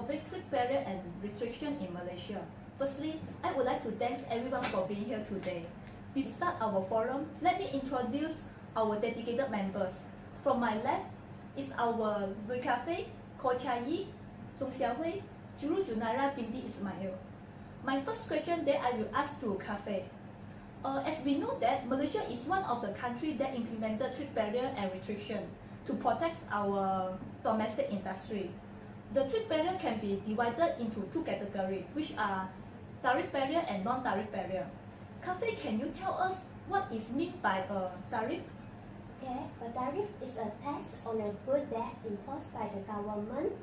topic trade barrier and restriction in Malaysia. Firstly, I would like to thank everyone for being here today. Before we start our forum, let me introduce our dedicated members. From my left is our Cafe, Kochayi, Zhong Xiaohui, Juru Junaira binti Ismail. My first question that I will ask to Cafe. As we know that Malaysia is one of the countries that implemented trade barrier and restriction to protect our domestic industry. The trade barrier can be divided into two categories, which are tariff barrier and non-tariff barrier. Cafe, can you tell us what is meant by a tariff? Okay, a tariff is a tax on a good that imposed by the government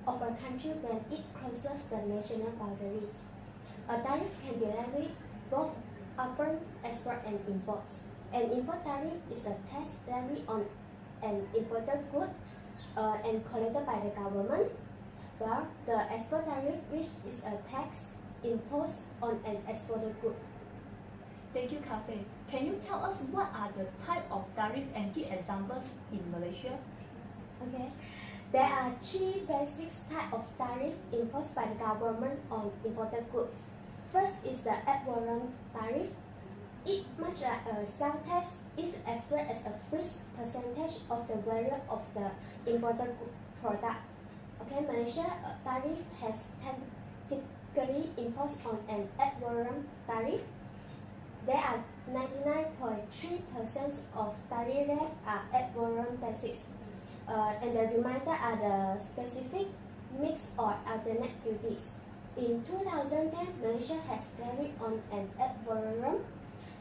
of a country when it crosses the national boundaries. A tariff can be levied both upon export and imports. An import tariff is a tax levied on an imported good and collected by the government, while the export tariff, which is a tax imposed on an exported good. Thank you, Cafe. Can you tell us what are the type of tariff and give examples in Malaysia? Okay, there are three basic types of tariff imposed by the government on imported goods. First is the ad valorem tariff. It, much like a sales tax, is expressed as a fixed percentage of the value of the imported product. Okay, Malaysia tariff has typically imposed on an ad valorem tariff. There are 99.3% of tariff rates are ad valorem basis, and the remainder are the specific, mixed or alternate duties. In 2010, Malaysia has levied on an ad valorem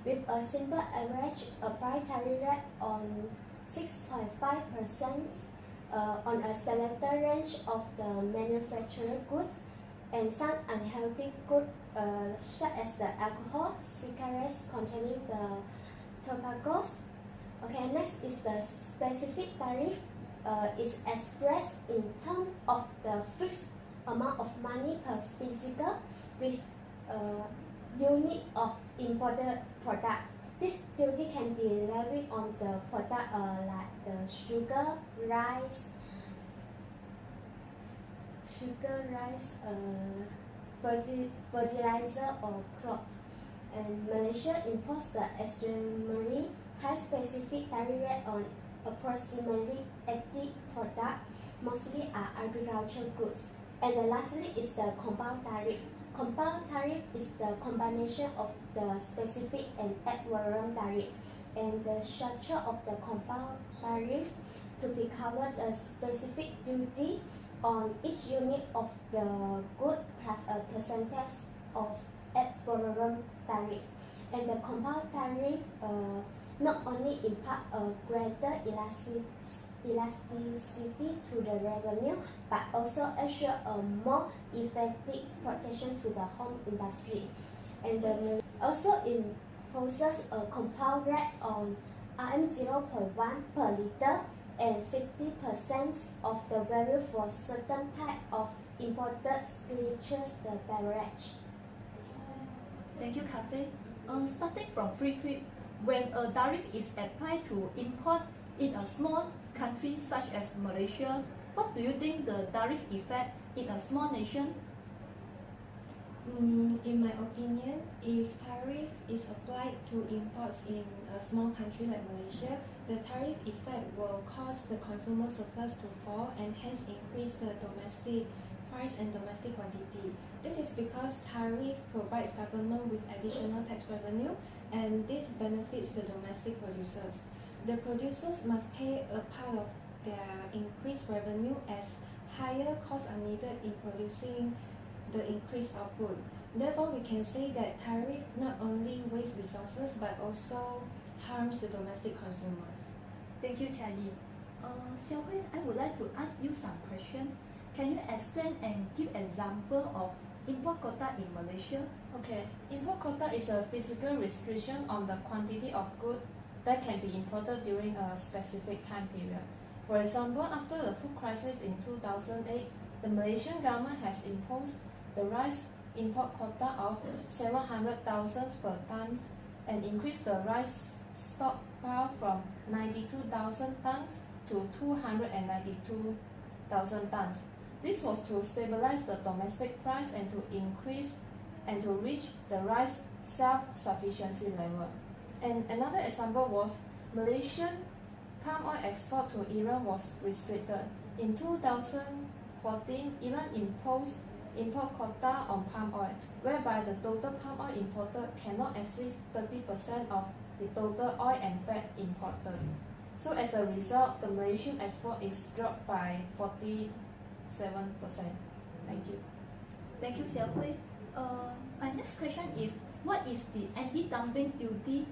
with a simple average applied tariff rate on 6.5% on a selected range of the manufactured goods and some unhealthy goods such as the alcohol, cigarettes containing the tobaccos. Okay, next is the specific tariff is expressed in terms of the fixed amount of money per physical with unit of imported product. This duty can be levied on the product like the sugar, rice, fertilizer or clothes. And Malaysia imports the extremely high specific tariff rate on approximately 80 products, mostly are agricultural goods. And lastly is the compound tariff. Compound tariff is the combination of the specific and ad valorem tariff, and the structure of the compound tariff to be covered a specific duty on each unit of the good plus a percentage of ad valorem tariff. And the compound tariff not only impart a greater elasticity to the revenue, but also assure a more effective protection to the home industry. And also imposes a compound rate on RM0.1 per liter and 50% of the value for certain type of imported spirituous beverage. Thank you, Cafe. Starting from free trade, when a tariff is applied to import in a small country such as Malaysia, what do you think the tariff effect in a small nation? In my opinion, if tariff is applied to imports in a small country like Malaysia, the tariff effect will cause the consumer surplus to fall and hence increase the domestic price and domestic quantity. This is because tariff provides government with additional tax revenue, and this benefits the domestic producers. The producers must pay a part of their increased revenue as higher costs are needed in producing the increased output. Therefore, we can say that tariff not only wastes resources but also harms the domestic consumers. Thank you, Charlie. Xiaohui, I would like to ask you some questions. Can you explain and give example of import quota in Malaysia? Okay, import quota is a physical restriction on the quantity of goods that can be imported during a specific time period. For example, after the food crisis in 2008, the Malaysian government has imposed the rice import quota of 700,000 per ton and increased the rice stockpile from 92,000 tons to 292,000 tons. This was to stabilize the domestic price and to increase and to reach the right self-sufficiency level. And another example was Malaysian palm oil export to Iran was restricted. In 2014, Iran imposed import quota on palm oil, whereby the total palm oil imported cannot exceed 30% of the total oil and fat imported. So as a result, the Malaysian export is dropped by 47%. Thank you. Thank you, Xiao Hui. My next question is, what is the anti-dumping duty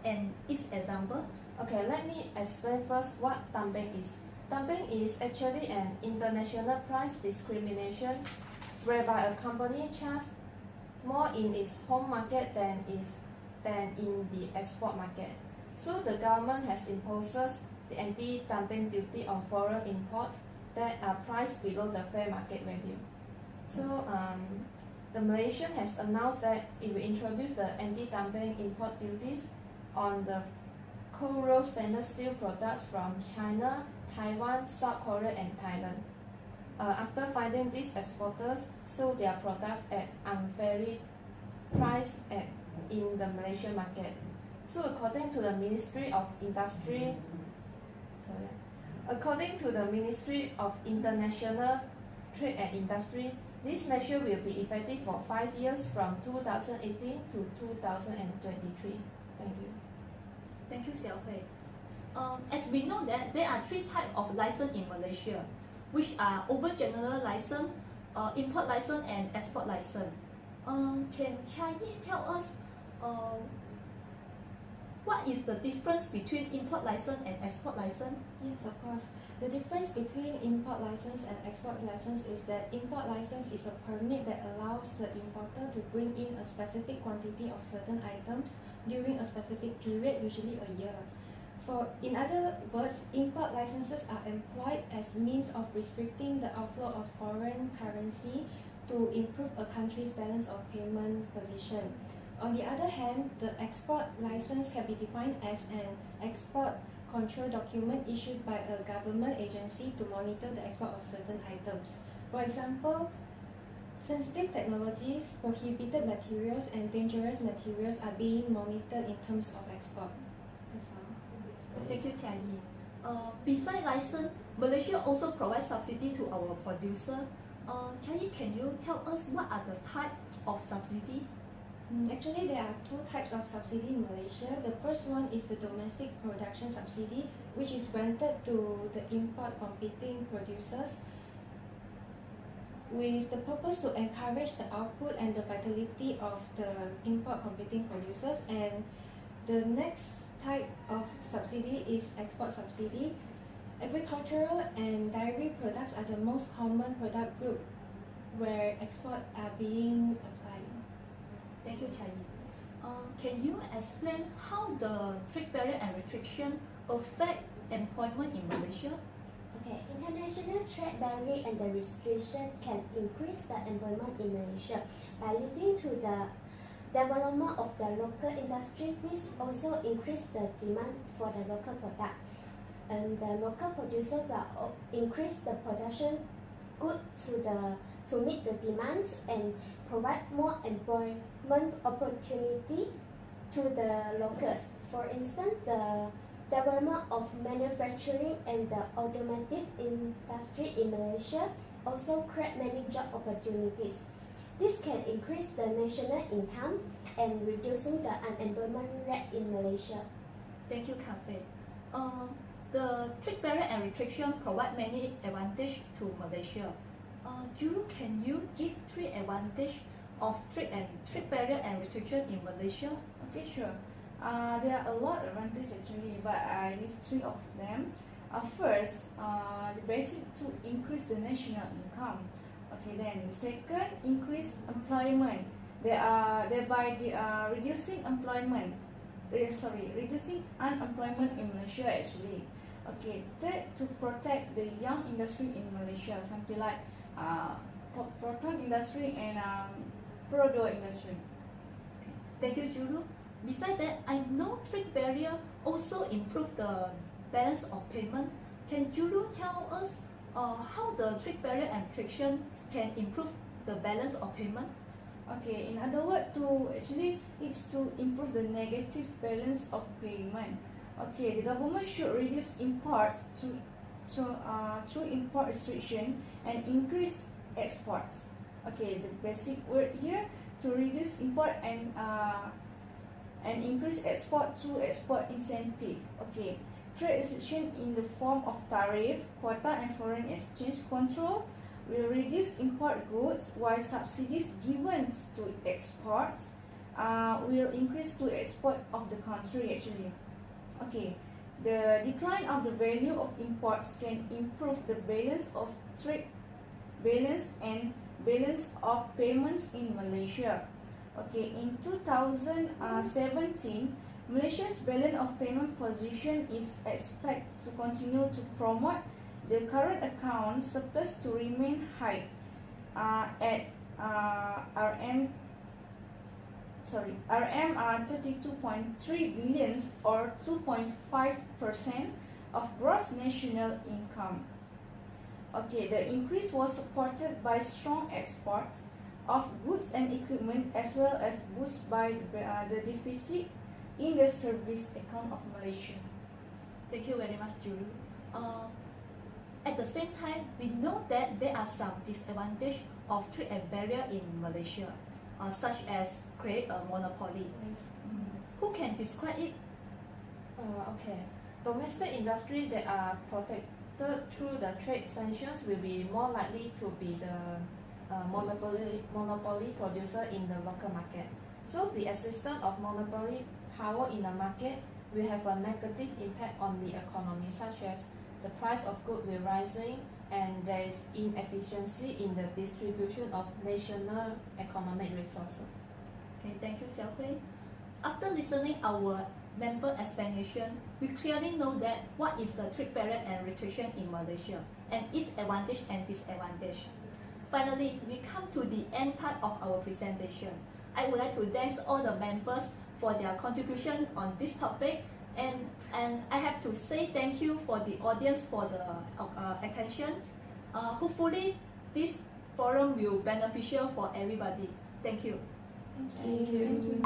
and its example? Okay, let me explain first what dumping is. Dumping is actually an international price discrimination whereby a company charges more in its home market than in the export market. So the government has imposed the anti-dumping duty on foreign imports that are priced below the fair market value. So the Malaysian has announced that it will introduce the anti-dumping import duties on the cold-rolled stainless steel products from China, Taiwan, South Korea, and Thailand. After finding these exporters sold their products at unfairly priced in the Malaysian market. So according to the Ministry of International Trade and Industry, this measure will be effective for 5 years from 2018 to 2023. Thank you. Thank you, Xiao Hui. As we know that there are 3 types of license in Malaysia, which are overgeneral license, import license, and export license. Can Chinese tell us what is the difference between import license and export license? Yes, of course. The difference between import license and export license is that import license is a permit that allows the importer to bring in a specific quantity of certain items during a specific period, usually a year. In other words, import licenses are employed as means of restricting the outflow of foreign currency to improve a country's balance of payment position. On the other hand, the export license can be defined as an export control document issued by a government agency to monitor the export of certain items. For example, sensitive technologies, prohibited materials, and dangerous materials are being monitored in terms of export. That's all. Thank you, Chia Yi. Besides license, Malaysia also provides subsidy to our producer. Chia Yi, can you tell us what are the type of subsidy? Actually, there are 2 types of subsidy in Malaysia. The first one is the domestic production subsidy, which is granted to the import competing producers with the purpose to encourage the output and the vitality of the import competing producers. And the next type of subsidy is export subsidy. Agricultural and dairy products are the most common product group where export are being applied. Thank you, Chia Yi. Can you explain how the trade barrier and restriction affect employment in Malaysia? Okay, international trade barrier and the restriction can increase the employment in Malaysia by leading to the development of the local industry, which also increase the demand for the local product. And the local producer will increase the production good to meet the demands and provide more employment opportunity to the locals. For instance, the development of manufacturing and the automotive industry in Malaysia also create many job opportunities. This can increase the national income and reducing the unemployment rate in Malaysia. Thank you, Cafe. The trade barrier and restriction provide many advantages to Malaysia. Juru, can you give 3 advantages of trade barrier and restriction in Malaysia? Okay, sure. There are a lot of advantages actually, but I list 3 of them. First, the basic to increase the national income. Okay, then second, increase employment. Thereby they are reducing reducing unemployment in Malaysia actually. Okay, third, to protect the young industry in Malaysia, something like proton industry and product industry. Thank you, Juru. Besides that, I know trade barrier also improve the balance of payment. Can Juru tell us how the trade barrier and friction can improve the balance of payment? Okay, in other words, it's to improve the negative balance of payment. Okay, the government should reduce imports through import restriction and increase exports. Okay, the basic word here, to reduce import and increase export through export incentive. Okay, trade restriction in the form of tariff, quota, and foreign exchange control will reduce import goods, while subsidies given to exports will increase to export of the country actually. Okay, the decline of the value of imports can improve the balance of trade balance and balance of payments in Malaysia. Okay, in 2017, Malaysia's balance of payment position is expected to continue to promote the current account surplus to remain high at RM 32.3 billion or 2.5% of gross national income. Okay, the increase was supported by strong exports of goods and equipment, as well as boosted by the deficit in the service account of Malaysia. Thank you very much, Julie. At the same time, we know that there are some disadvantages of trade and barrier in Malaysia, such as create a monopoly. Yes. Who can describe it? Okay. Domestic industry that are protected through the trade sanctions will be more likely to be the monopoly producer in the local market. So the existence of monopoly power in the market will have a negative impact on the economy, such as the price of goods will rising and there is inefficiency in the distribution of national economic resources. Okay, thank you, Xiao Hui. After listening our member explanation, we clearly know that what is the trade barrier and restriction in Malaysia and its advantage and disadvantage. Finally, we come to the end part of our presentation. I would like to thank all the members for their contribution on this topic, and I have to say thank you for the audience for the attention. Hopefully, this forum will be beneficial for everybody. Thank you. Thank you.